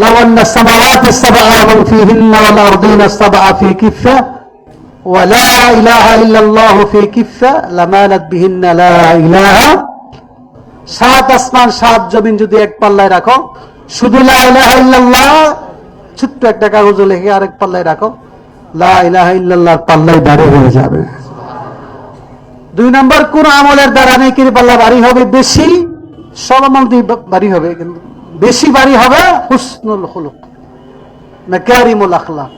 লাউ আন্না সামাওয়াতি সাবআ ওয়া ফীহিন্না ওয়াল আরদিনা সাবআ ফী কিফা ওয়া লা ইলাহা ইল্লাল্লাহু ফী কিফা লামানাত বিহিন্না লা ইলাহা। 7 আসমান 7 জমিন যদি এক পাল্লায় রাখো, শুধু লা ইলাহা ইল্লাল্লাহ ছোট্ট একটা কাগজে লিখে আরেক পাল্লায় রাখো, লা ইলাহা ইল্লাল্লাহর পাল্লাই ভারী হয়ে যাবে। 2 নম্বর, কোন আমলের দ্বারা নেকির পাল্লা ভারী হবে বেশি? সব আমল দিয়ে ভারী হবে, কিন্তু বেশি ভারী হবে হুসনুল খুলুক, মাকারিমুল আখলাক।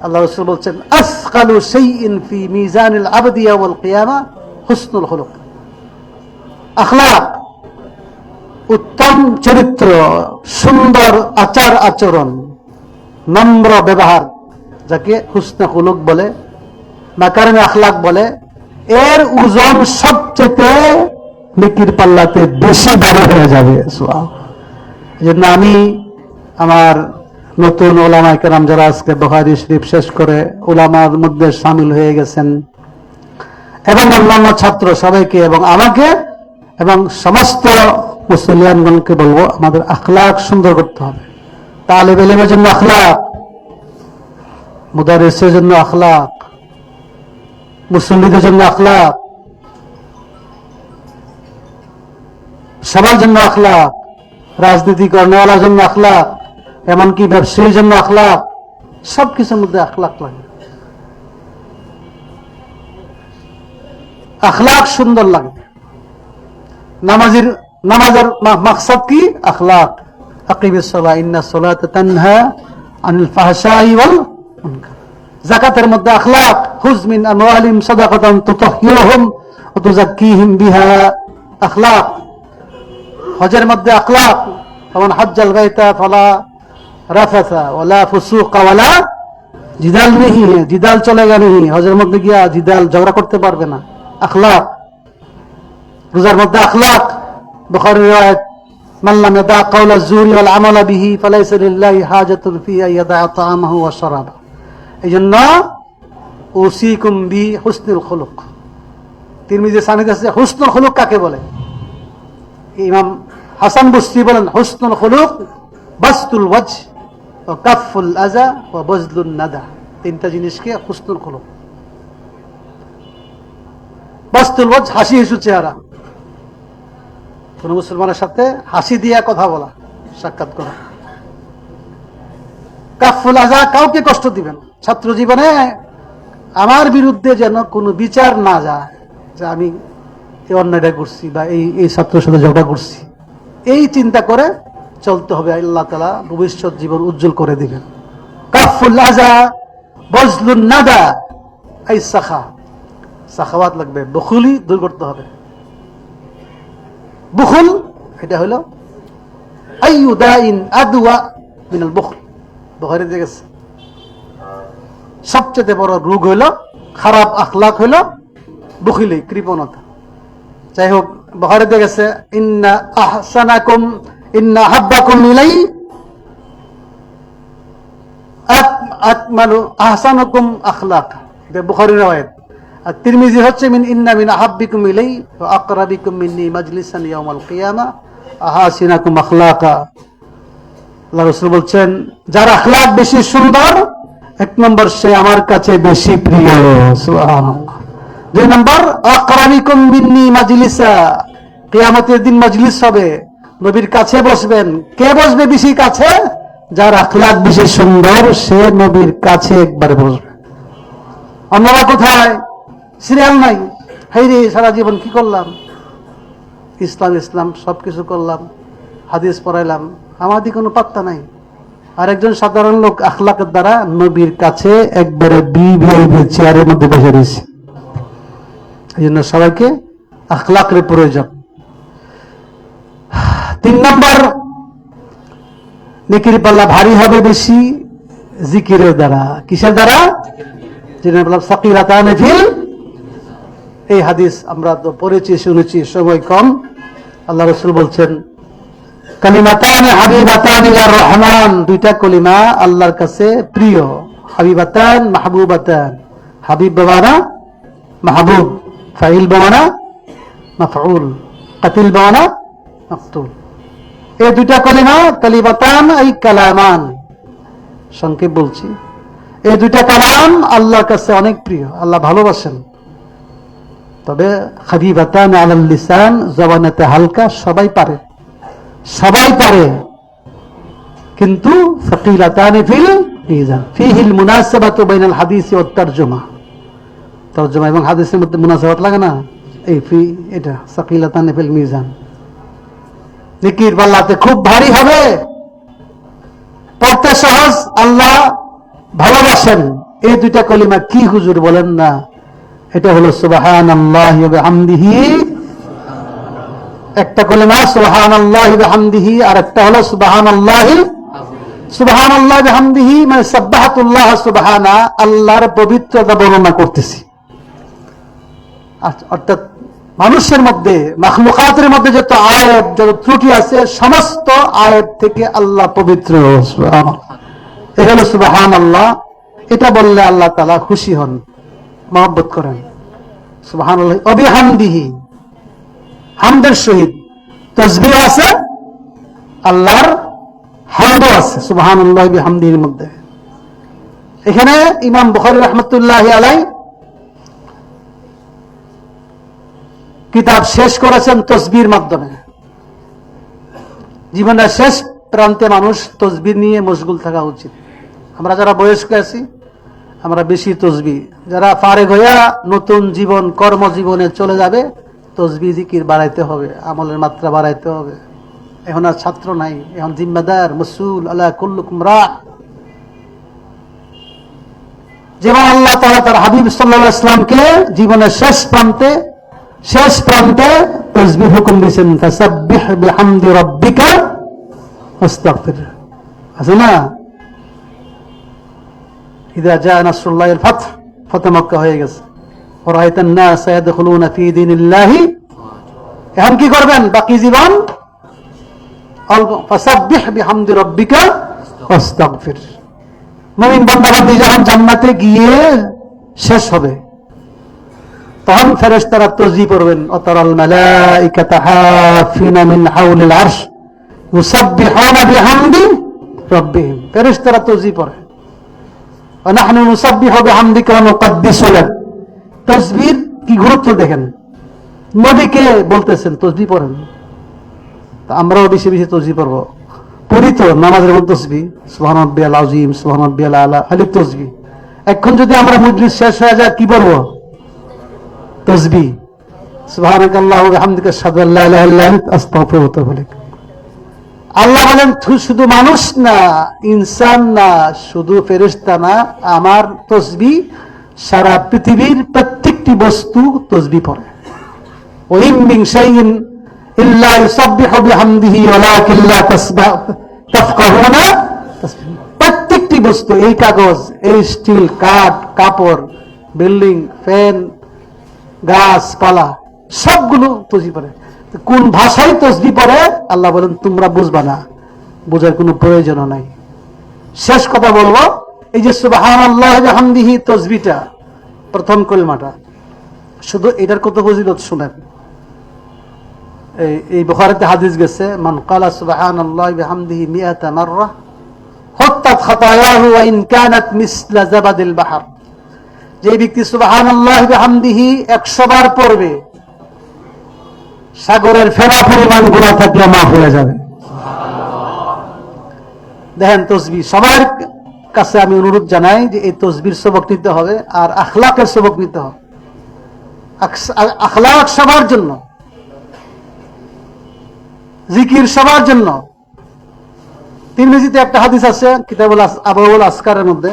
আল্লাহ রাসূল বলছেন, আসকালু শাইইন ফি মিজানিল আবদি ইয়াওমাল কিয়ামা হুসনুল খুলুক। আখলাক, উত্তম চরিত্র, সুন্দর আচার আচরণ, নম্র ব্যবহার, যাকে হুসনে খুলুক বলে, মাকারিমে আখলাক বলে, এর ওজন সবচেয়ে নেকির পাল্লাতে বেশি ভারী হয়ে যাবে। এজন্য আমি আমার নতুন ওলামায়ে কেরাম যারা আজকে বুখারী শরীফ শেষ করে ওলামার মধ্যে শামিল হয়ে গেছেন, এবং অন্যান্য ছাত্র সবাইকে এবং আমাকে এবং সমস্ত মুসলিয়ানগণকে বলবো, আমাদের আখলাক সুন্দর করতে হবে। তালিব ইলমের জন্য আখলাক, মুদারিসের জন্য আখলাক, মুসল্লিদের জন্য আখলাক, সবার জন্য আখলাক, রাজনীতি কর্মওয়ালার জন্য আখলাক, এমনকি ব্যবসায়ীর জন্য আখলাক, সবকিছুর মধ্যে আখলাক লাগে। আখলাক সুন্দর লাগবে। নামাজের মাকসাদ কি? আখলাক। আকিমিস সালাহ ইন্নাস সালাতা তানহা আনিল ফাহশাই ওয়াল মুনকার। যাকাতের মধ্যে আখলাক, খুয মিন আমওয়ালিহিম সাদাকাতান তুতাহহিরুহুম ওয়া তুযাক্কিহিম বিহা, আখলাক। হজের মধ্যে আখলাক, ফামান হাজ্জাল বাইতা ফালা রাফাসা ওয়ালা ফুসুকা ওয়ালা জিদাল নেহি, জিদাল চলেগা নেহি, হজের মধ্যে গিয়া জিদাল ঝগড়া করতে পারবে না, আখলাক। রোজার মধ্যে আখলাক, বুখারীর riwayat, মান লাম ইয়াদা কাওলা যুরি ওয়াল আমালা বিহি ফালাইসা লিল্লাহি হাজাতুন ফি আন ইয়াদা তাআমাহু ওয়া শারাবা। এইজন্য উসিকুম বি হুসনুল খুলুক। তিরমিজি সানিদ আছে, হুসনুল খুলুক কাকে বলে? ইমাম হাসান বসরি বলেন, হুসনুল খুলুক বাসতুল ওয়াজহ ওয়া কাফুল আযা ওয়া বাযলুন নাদা। 3টা জিনিসকে হুসনুল খুলুক। বাসতুল ওয়াজহ, হাসি হাসি চেহারা, কোন মুসলমানের সাথে হাসি দিয়া কথা বলা, সাক্ষাৎ করা। কাফুল আযা, কাউকে কষ্ট দিবেন। ছাত্র জীবনে আমার বিরুদ্ধে যেন কোনো বিচার না যায় যে আমি এই অন্যায়টা করছি বা এই ছাত্রের সাথে ঝগড়া করছি, এই চিন্তা করে চলতে হবে। আল্লাহ তাআলা ভবিষ্যৎ জীবন উজ্জ্বল করে দিবেন। কাফুল আযা বাযলুন নাদা, এই সাখাওয়াত লাগবে, বখুলি দূর করতে হবে। বুখল, এটা হলো আইয়ু দাইন আদওয়া মিনাল বুখল। বুখারীতে গেছে, সবচেয়ে বড় রোগ হলো, খারাপ আখলাক হলো বুখিলি, কৃপণতা। যাই হোক, বুখারীতে গেছে ইন্না আহাব্বাকুম ইলাই আকমালু আহসানুকুম আখলাক, এটা বুখারীর riwayat। আর তিরমিজি হচ্ছে ইন্না মিন আহাব্বিকুম ইলাই ওয়া আকরাবিকুম মিন্নি মাজলিসান ইয়াউমাল কিয়ামা আহসিনাকুম আখলাকা। আল্লাহ রাসূল বলছেন, যার আখলাক বেশি সুন্দর, এক নম্বর সে আমার কাছে বেশি প্রিয়। সুবহানাল্লাহ। দুই নম্বর আকরাবিকুম মিন্নি মাজলিসা, কিয়ামতের দিন মজলিস হবে, নবীর কাছে বসবেন। কে বসবে বেশি কাছে? যার আখলাক বেশি সুন্দর, সে নবীর কাছে একবার বসবে। অন্যরা কোথায়? সিরিয়াল নাই। হেই রে, সারা জীবন কি করলাম? ইসলাম সবকিছু করলাম, হাদিস পড়াইলাম, আমাদের কোনো পাত্তা নাই। আর একজন সাধারণ লোক আখলাকের দ্বারা নবীর কাছে একবারে বিভিআইপি চেয়ারের মধ্যে বসে রয়েছে। এই জন্য সবাইকে আখলাকের প্রয়োজন। 3 নম্বর, নেকির পাল্লা ভারী হবে বেশি জিকিরের দ্বারা। কিসের দ্বারা? সাকিলাতান ফিল, এই হাদিস আমরা তো পড়েছি, শুনেছি, সময় কম। আল্লাহ রাসূল বলছেন, কালিমাতান হাবিবাতান ইলার রহমান, দুইটা কলিমা আল্লাহর কাছে প্রিয়। হাবিবাতান মাহবুবাতান, হাবিব বামানা মাহবুব, ফাইল বামানা মাফউল, কাতিল বামানা মাকতুল। এই দুইটা কলিমা, কালিমাতান এই কালামান, সংক্ষেপ বলছি, এই দুইটা কালাম আল্লাহর কাছে অনেক প্রিয়, আল্লাহ ভালোবাসেন। তবে হাবিবাতান আলাল লিসান, জবানেতে হালকা, সবাই পারে, কিন্তু সাকিলাতান ফিল মিজান, ফিহিল মুনাসাবাতু বাইনাল হাদিসি ওয়াত তারজুমা, তরজমা এবং হাদিসের মধ্যে মুনাসাবাত লাগে না, এই এটা সাকিলাতান ফিল মিজান। নেকির পাল্লাতে খুব ভারী হবে, পড়তে সহজ, আল্লাহ ভালোবাসেন। এই দুইটা কলিমা কি হুজুর বলেন না? এটা হলো সুবহানাল্লাহি ওয়া বিহামদিহি, একটা কলিমা সুবহানাল্লাহি ওয়া বিহামদিহি, আর একটা হলো সুবহানাল্লাহি বিহামদিহি, মানে সাব্বাহাতুল্লাহ সুবহানা, আল্লাহর পবিত্রতা বর্ণনা করতেছি। অর্থাৎ মানুষের মধ্যে, মাখলুকাতের মধ্যে যত আয়াত, যত ত্রুটি আছে, সমস্ত আয়াত থেকে আল্লাহ পবিত্র। সুবহানাল্লাহ, এটা হলো সুবহানাল্লাহ। এটা বললে আল্লাহ তাআলা খুশি হন, মহব্বত করেন। সুবহানাল্লাহ ওয়া বিহামদিহি, হামদের সহিত তাসবিহ আছে, আল্লাহর হামদ আছে সুবহানাল্লাহি ওয়া বিহামদিহির মধ্যে। এখানে ইমাম বুখারী রাহমাতুল্লাহি আলাইহি কিতাব শেষ করেছেন তাসবিহর মাধ্যমে। জীবনের শেষ প্রান্তে মানুষ তাসবিহ নিয়ে মশগুল থাকা উচিত। আমরা যারা বয়স্ক আছি, আমরা বেশি তাসবিহ, যারা ফারেগ হইয়া নতুন জীবন, কর্মজীবনে চলে যাবে, তাসবিহ জিকির বাড়াইতে হবে, আমলের মাত্রা বাড়াইতে হবে। এখন আর ছাত্র নাই, এখন জিম্মাদার, মাসউল, আলা কুল্লুকুম রা। যেমন আল্লাহ তাআলা তার হাবিব সাল্লাল্লাহু আলাইহি ওয়াসাল্লামকে জীবনের শেষ প্রান্তে তাসবিহ হুকুম দিয়েছেন, ফাসাব্বিহ বিহামদি রাব্বিকা ওয়াস্তাগফির। আছে না, ইযা জা নাসরুল্লাহিল ফাতহ, ফতহ মক্কা হয়ে গেছে, ওয়া রাআইতান নাস ইয়াদখুলুনা ফি দীনিল্লাহি। এখন কি করবেন বাকি জীবন? ফাসাব্বিহ বিহামদি রাব্বিকা ওয়াস্তাগফির। মুমিন বান্দাবান্দি যখন জান্নাতে গিয়ে শেষ হবে, তখন ফেরেশতারা তাসবিহ পড়বেন, ওয়াতারাল মালাইকাতা হাফিনা মিন হাওলিল আরশ ইউসাব্বিহুনা বিহামদি রাব্বিহিম। ফেরেশতারা তাসবিহ পড়ে, ওয়া নাহনু নুসাব্বিহু বিহামদিকা ওয়া নুকদ্দিসু লাক। তাসবিহর কি গুরুত্ব দেখেন, নবীকে বলতেছেন তাসবিহ পড়েন, তা আমরাও বেশি বেশি তাসবিহ পড়ব। পড়ি তো নামাজের মধ্যে তাসবিহ, সুবহান রাব্বিয়াল আযীম, সুবহান রাব্বিয়াল আলা, খালি তাসবিহ। এখন যদি আমরা মজলিস শেষ হয়ে যায়, কি পড়ব? তাসবিহ। সুবহানাকাল্লাহু ওয়া বিহামদিকা আশহাদু আল্লা ইলাহা ইল্লা আনতা আস্তাগফিরুকা ওয়া আতুবু ইলাইক। আল্লাহ বলেন, শুধু মানুষ না, ইনসান না, শুধু ফেরেশতা না, আমার তাসবিহ সারা পৃথিবীর প্রত্যেকটি বস্তু তাসবিহ পড়ে। ওয়া ইন মিন শাইইন ইল্লা ইউসাব্বিহু বিহামদিহি ওয়ালাকিন লা তাফকাহুনা তাসবিহ। প্রত্যেকটি বস্তু, এই কাগজ, এই স্টিল, কাঠ, কাপড়, বিল্ডিং, ফ্যান, গাছপালা, সবগুলো তসবিহ পড়ে। কোন ভাষায় তসবিহ পড়ে আল্লাহ বলেন তোমরা বুঝবা না, বোঝার কোনো প্রয়োজন নাই। শেষ কথা বলবো, এই যে সুবহানাল্লাহি ওয়া বিহামদিহি তসবিহটা, প্রথম কলিমাটা, শুধু এটার কত ফজিলত শুনেন। এই বুখারীতে হাদিস গেছে, মান ক্বালা সুবহানাল্লাহি ওয়া বিহামদিহি মিআতা মাররা হুত্তাত খাতায়াহু ওয়া ইন কানাত মিসলা জাবাদিল বাহর। যে ব্যক্তি সুবহানাল্লাহি ওয়া বিহামদিহি 100 বার পড়বে, সাগরের ফেনা পরিমাণ গুনাহ থাকলে মাফ হয়ে যাবে। দেখেন তসবিহ, সবার কাছে আমি অনুরোধ জানাই যে এই তসবির সবক নিতে হবে, আর আখলাকের সবক নিতে হবে। আখলাক সবার জন্য, জিকির সবার জন্য। তিরমিজিতে একটা হাদিস আছে কিতাবুল আবওয়াল আসকারের মধ্যে,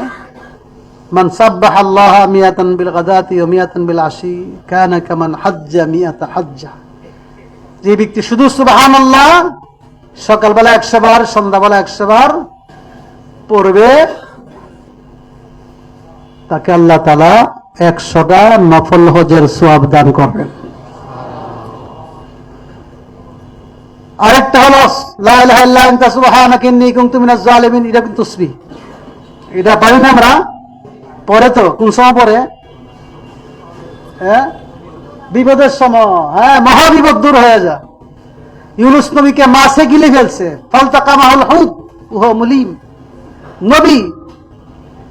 মান সাব্বাহাল্লাহা মিয়াতান বিল গাদাতি ওয়া মিয়াতান বিল আশি কানা কামান হাজ্জা মিয়াতা হাজ্জা। যে ব্যক্তি শুধু সুবহানাল্লাহ সকালবেলা 100 বার, সন্ধ্যাবেলা 100 বার পড়বে, তাকে আল্লাহ তাআলা 100টা নফল হজের সওয়াব দান করবেন। আরেকটা হলো লা ইলাহা ইল্লা আনতা সুবহানাকা ইন্নী কুনতু মিনাজ জালিমিন। এটা কিন্তু তসবিহ, এটা পারি না আমরা। পরে তো কোন সময় পরে? হ্যাঁ, বিপদের সময়। হ্যাঁ, মহাবিপদ দূর হয়ে যায়। ইউনুস নবীকে মাছে গিলে ফেলছে, ফালতাকামাহুল হুত ওয়া মুলিম। নবী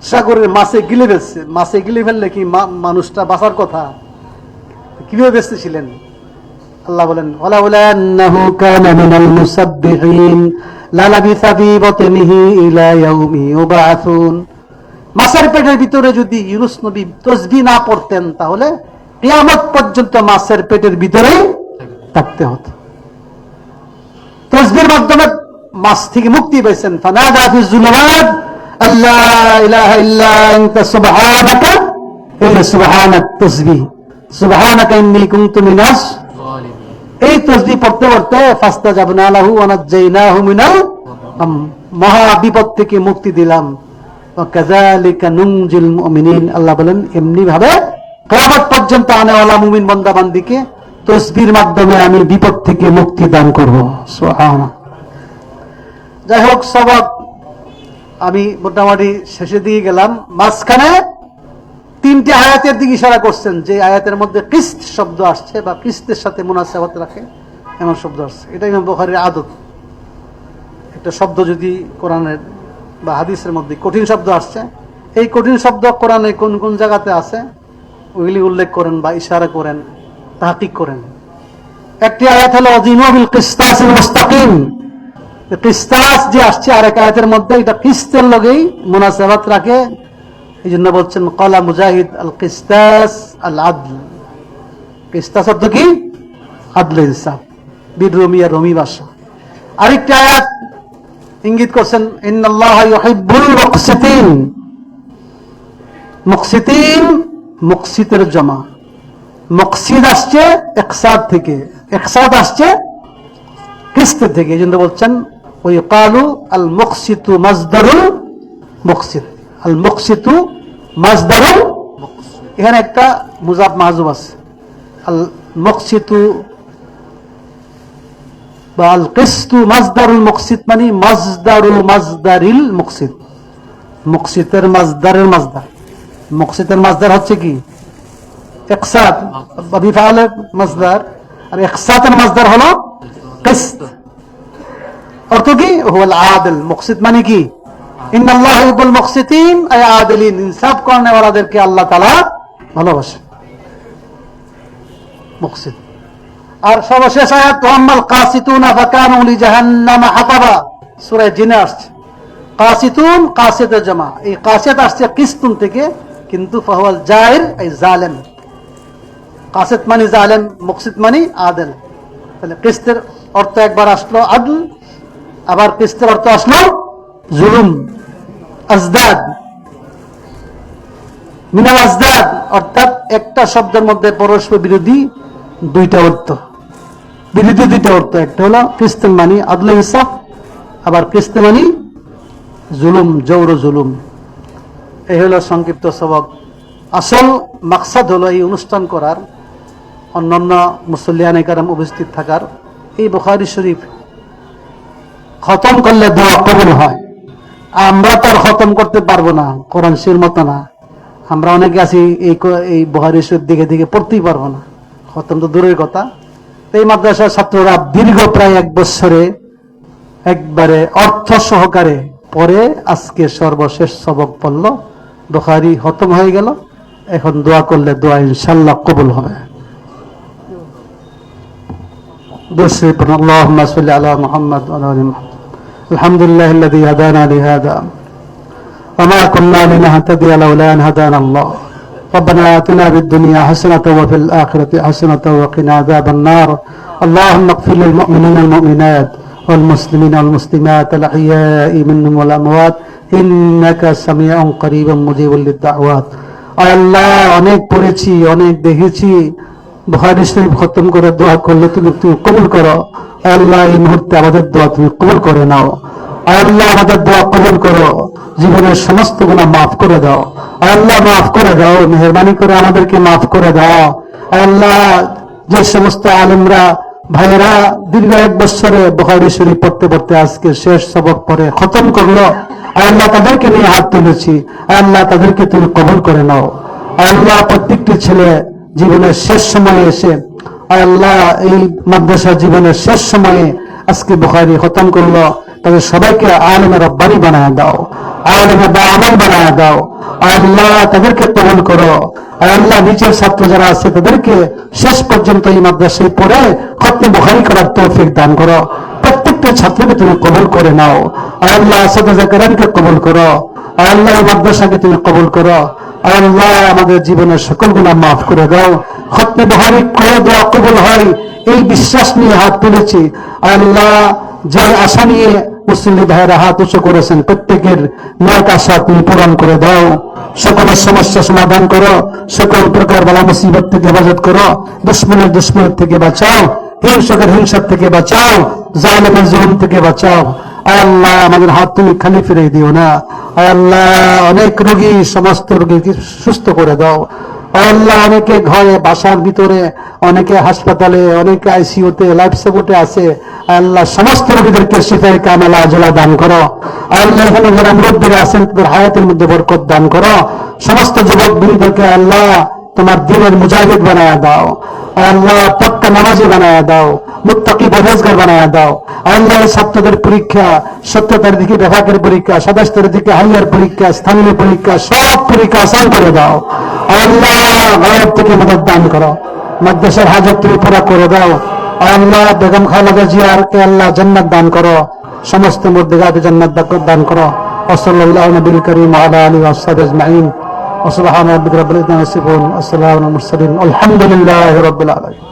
সাগরের মাছে গিলে ফেলছে। মাছে গিলে ফেললে কি মানুষটা বাঁচার কথা? কিভাবে বেঁচেছিলেন? আল্লাহ বলেন, ওয়ালাউলা আন্নাহু কানা মিনাল মুসাব্বিহিন লালাবিসা ফি বাতনিহি ইলা ইয়াউমি ইউবাআসুন। মাছের পেটের ভিতরে যদি ইউনুস নবী তাসবিহ না পড়তেন, তাহলে কিয়ামত পর্যন্ত মাছের পেটের ভিতরে থাকতে হতো। তাসবিহের মাধ্যমে মাছ থেকে মুক্তি পেয়েছেন। ফানাদা ফি যুলুমাত আল্লা ইলাহা ইল্লা আনতা সুবহানাকা, এই সুবহানাক তাসবিহ, সুবহানাকা ইন্নী কুনতু মিনাজ জালিমিন। এই তাসবিহ পড়তে পড়তে ফাস্তাজাবনা লাহু ওয়া নাজাইনাহু মিনাল মহা বিপদ থেকে মুক্তি দিলাম। ওয়া কাযালিকা নুনজিল মুমিনিন। আল্লাহ বলেন এমনি ভাবে কিয়ামত পর্যন্ত আনেওয়ালা মুমিন বান্দা বান্দিকে তাসবিহের মাধ্যমে আমি বিপদ থেকে মুক্তি দান করব। সুবহানাল্লাহ। যাই হোক, সবক আমি মোটামুটি শেষে দিয়ে গেলাম। মাঝখানে 3টে আয়াতের দিকে ইশারা করছেন, যে আয়াতের মধ্যে কিস্ত শব্দ আসছে বা কিস্তের সাথে মুনাসাবাত রাখে এমন শব্দ আসছে। এটা ইমাম বুখারীর আদত। একটা শব্দ যদি কোরআনের বা হাদিসের মধ্যে কঠিন শব্দ আসছে, এই কঠিন শব্দ কোরআনে কোন কোন জায়গাতে আছে ওইগুলি উল্লেখ করেন বা ইশারা করেন, তাহকিক করেন। একটি আয়াত হলো ওয়াজিনু বিল কিসতাসিল মুস্তাকিম। কিসতাস যে আসছে আরেক আয়াতের মধ্যে, এটা কিস্তের লগেই মুনাসাবাত রাখে। এই জন্য বলছেন ক্বালা মুজাহিদ আল কিসতাস আল আদল। কিসতাস অর্থ কি? আদল, ইনসাফ, বিরুমিয়া রমি ভাষা। আরেকটি আয়াত ইঙ্গিত করছেন ইন্নাল্লাহা ইউহিব্বুল মুকসিতিন। মুকসিতিন মুকসিতের জমা। মুকসিদ আসছে ইকসাদ থেকে, ইকসাদ আসছে কিস্তের থেকে। এই জন্য বলছেন ওই কালু আল মুকসিতু মাজদারুল মুকসিত। আল মুকসিতু মাজদারুল, এখানে একটা মুজাফ মাহজুব আছে। আল মুকসিতু বা আল কিস্তু মাজদারুল মুকসিত মানে মাজদারুল মাজদারিল মুকসিত। মুকসিতের মাজদারের মাজদার। মুকসিতের মাজদার হচ্ছে কি? ইকসাদ বা বিফালের মাজদার, আর ইকসাতের মাজদার হলো কিস্ত। অর্থ কি? হুয়াল আদল। মুকসিত মানে কি? ইন্নাল্লাহা ইউহিব্বুল মুকসিতিন, আই আদিলিন। ইনসাফ করনে ওয়ালাদেরকে আল্লাহ তাআলা ভালোবাসেন। মুকসিত। আর সর্বশেষ আয়াত ওয়াম্মাল কাসিতুনা ফাকানু লিজাহান্নামা হাতাবা, সূরা জিনে আসছে। কাসিতুন কাসিতের জামা। এই কাসিত আসছে কিস্তুন থেকে, কিন্তু ফাহুয়াল জাইর এই জালেম। কাসিত মানে জালেম, মুকসিত মানে আদল। তাহলে কিস্তের অর্থ একবার আসলো আদল, আবার কিস্তের অর্থ আসলো জুলুম। আজদাদ মিনাল আজদাদ, অর্থাৎ একটা শব্দের মধ্যে পরস্পর বিরোধী দুইটা অর্থ, বিরোধী দুইটা অর্থ। একটা হলো কিস্তের মানে আদল ইনসাফ, আবার কিস্তে মানে জুলুম, জৌর জুলুম। এই হলো সংক্ষিপ্ত সবক। আসল মাকসাদ হলো এই অনুষ্ঠান করার, অন্যান্য মুসল্লিয়ানে কারাম উপস্থিত থাকার, এই বুখারী শরীফ খতম করলে দোয়া কবুল হয়। আমরা তো আর খতম করতে পারবো না, কোরআন শরীফের মতো না। আমরা অনেকে আছি এই বুখারী শরীফ দিকে দিকে পড়তেই পারবো না, খতম তো দূরের কথা। এই মাদ্রাসার ছাত্ররা দীর্ঘ প্রায় 1 বছরে একবারে অর্থ সহকারে পরে আজকে সর্বশেষ সবক পড়ল, বুখারী খতম হয়ে গেল। এখন দোয়া করলে দোয়া ইনশাআল্লাহ কবুল হবে। اللهم صل على محمد وعلى ال محمد. الحمد لله الذي هدانا لهذا وما كنا لنهتدي لولا ان هدانا الله. ربنا آتنا في الدنيا حسنة وفي الآخرة حسنة وقنا عذاب النار. اللهم اغفر للمؤمنين والمؤمنات والمسلمين والمسلمات الأحياء منهم والأموات إنك سميع قريب مجيب للدعوات. আল্লাহ অনেক পড়েছি, অনেক দেখেছি, বুখারী শরীফ খতম করে দোয়া করলে তুমি কবুল করো। আল্লাহ এই মুহূর্তে আমাদের দোয়া তুমি কবুল করে নাও। আল্লাহ আমাদের দোয়া কবুল করো, জীবনের সমস্ত গুনাহ মাফ করে দাও। আল্লাহ মাফ করে দাও, মেহেরবানি করে আমাদেরকে মাফ করে দাও। আল্লাহ যে সমস্ত আলেমরা ভাইয়েরা দীর্ঘ 1 বছরে বুখারী শরীফ পড়তে পড়তে আজকে শেষ সবক পড়ে খতম করলো, আল্লাহ তাদেরকে নিয়ে হাত তুলেছি, আল্লাহ তাদেরকে তুমি কবুল করে নাও। আল্লাহ প্রত্যেকটি ছেলে জীবনের শেষ সময়ে এসে, আল্লাহ এই মাদ্রাসা জীবনের শেষ সময়ে আজকে বুখারী খতম করলো, তাদের সবাইকে আলেমে রব্বানি বানায় দাও, আলেমে বাআমাল বানায় দাও। আল্লাহ তাদেরকে কবুল করো। আল্লাহ নিচের ছাত্র যারা আছে তাদেরকে শেষ পর্যন্ত এই মাদ্রাসায় পড়ে খতমে বুখারী করার তৌফিক দান করো। প্রত্যেকটা ছাত্রকে তুমি কবুল করে নাও। আল্লাহ আসাদে কেরামকে কবুল করো। আল্লাহ মাদ্রাসাকে তুমি কবুল করো। আল্লাহ আমাদের জীবনের সকল গুনাহ মাফ করে দাও। খতমে বুখারী করে দোয়া কবুল হয় এই বিশ্বাস নিয়ে হাত তুলেছি। আল্লাহ যে আশা নিয়ে মুসলিম ভাইয়েরা হাত উঁচু করেছেন, প্রত্যেকের নেক আশা তুমি পূরণ করে দাও। সকলের সমস্যা সমাধান করো, সকল প্রকার বালা মুসিবত থেকে হেফাজত করো, দুশ্মনের থেকে বাঁচাও, হিংসকের হিংসার থেকে বাঁচাও, জালেমের জুলুম থেকে বাঁচাও। আল্লাহ আমাদের হাত তুমি খালি ফিরে দিও না। আল্লাহ অনেক রোগী, সমস্ত রোগীকে সুস্থ করে দাও। আল্লাহ অনেকে ঘরে, বাসার ভিতরে, অনেকে হাসপাতালে, অনেকে আইসিইউতে, লাইফ সাপোর্টে আছে। আল্লাহ সমস্ত রোগীদেরকে শিফায়ে কামেলা আজলা দান করো। আল্লাহ এখানে যারা মুরব্বীরা আছেন তাদের হায়াতের মধ্যে বরকত দান করো। সমস্ত যুবক বৃন্দকে আল্লাহ তোমার দ্বীনের মুজাহিদ বানায়া দাও। আল্লাহ পাক্কা নামাজি বানায়া দাও, মুত্তাকি পরহেজগার বানায়া দাও। আল্লাহ ছাত্রদের পরীক্ষা, সত্যতার দিকে বিভাগের পরীক্ষা, সাদাস্তের দিকে হাইয়ার পরীক্ষা, স্থানীয় পরীক্ষা, সব পরীক্ষা আসান করে দাও। আল্লাহ গায়েব থেকে মদত দান করো। মাদ্রাসার হাজত তুমি পুরা করে দাও। আল্লাহ বেগম খালেদা জিয়ারকে আল্লাহ জান্নাত দান করো, সমস্ত মুর্দিগাতে জান্নাত দান করো। ওয়াসাল্লাল্লাহু নবিল করিম ওয়া আলা আলিহি ওয়া সাহবিহি আজমাইন। وسبحان ربك رب العزة عما يصفون والسلام على المرسلين والحمد لله رب العالمين.